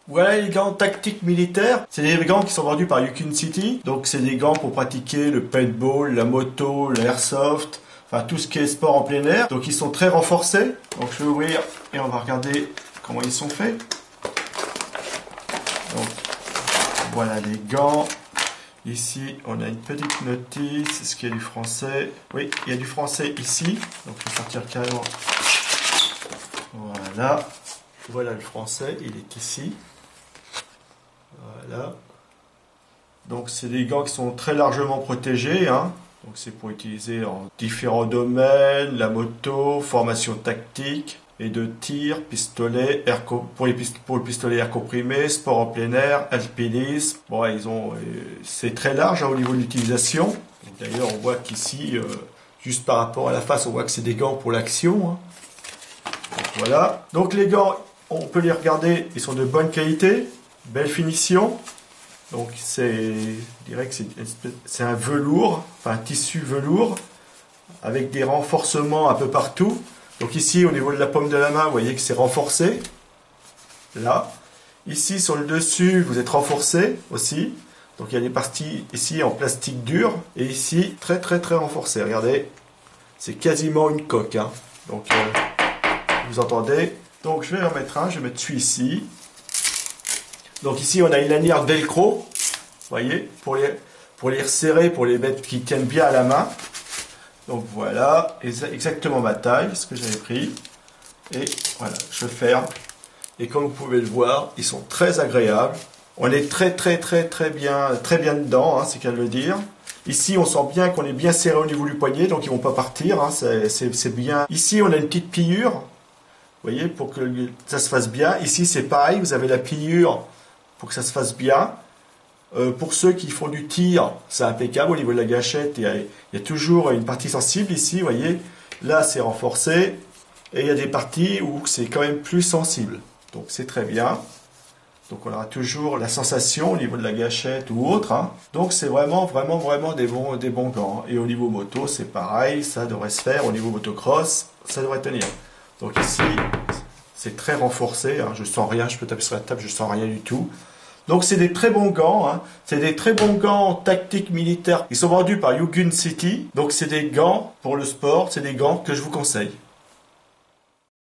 Voilà les gants tactiques militaires. C'est des gants qui sont vendus par Yukon City. Donc c'est des gants pour pratiquer le paintball, la moto, l'airsoft, enfin tout ce qui est sport en plein air. Donc ils sont très renforcés. Donc je vais ouvrir et on va regarder comment ils sont faits. Donc voilà les gants. Ici on a une petite notice. Est-ce qu'il y a du français? Oui, il y a du français ici. Donc je vais sortir carrément. Voilà. Voilà le français, il est ici. Voilà. Donc c'est des gants qui sont très largement protégés, hein. Donc c'est pour utiliser en différents domaines, la moto, formation tactique et de tir, pistolet, pour le pistolet air comprimé, sport en plein air, alpinisme. Bon, c'est très large hein, au niveau de l'utilisation. D'ailleurs, on voit qu'ici, juste par rapport à la face, on voit que c'est des gants pour l'action, hein. Donc, voilà. Donc les gants, on peut les regarder, ils sont de bonne qualité, belle finition. Donc je dirais que c'est un velours, enfin un tissu velours, avec des renforcements un peu partout. Donc ici, au niveau de la paume de la main, vous voyez que c'est renforcé. Là. Ici, sur le dessus, vous êtes renforcé aussi. Donc il y a des parties ici en plastique dur. Et ici, très très très renforcé. Regardez, c'est quasiment une coque, hein. Donc vous entendez. Donc je vais en mettre un, je vais mettre celui ici. Donc ici on a une lanière velcro, vous voyez, pour les resserrer, pour les mettre qui tiennent bien à la main. Donc voilà, exactement ma taille, ce que j'avais pris. Et voilà, je ferme. Et comme vous pouvez le voir, ils sont très agréables. On est très bien dedans, hein, c'est qu'à le dire. Ici on sent bien qu'on est bien serré au niveau du poignet, donc ils vont pas partir, hein, c'est bien. Ici on a une petite pliure. Vous voyez, pour que ça se fasse bien. Ici, c'est pareil, vous avez la pliure pour que ça se fasse bien. Pour ceux qui font du tir, c'est impeccable au niveau de la gâchette. Il y a toujours une partie sensible ici, vous voyez. Là, c'est renforcé. Et il y a des parties où c'est quand même plus sensible. Donc, c'est très bien. Donc, on aura toujours la sensation au niveau de la gâchette ou autre, hein. Donc, c'est vraiment des bons gants. Et au niveau moto, c'est pareil. Ça devrait se faire. Au niveau motocross, ça devrait tenir. Donc ici, c'est très renforcé, hein, je sens rien, je peux taper sur la table, je sens rien du tout. Donc c'est des très bons gants, hein, c'est des très bons gants tactiques militaires. Ils sont vendus par Yukon City, donc c'est des gants pour le sport, c'est des gants que je vous conseille.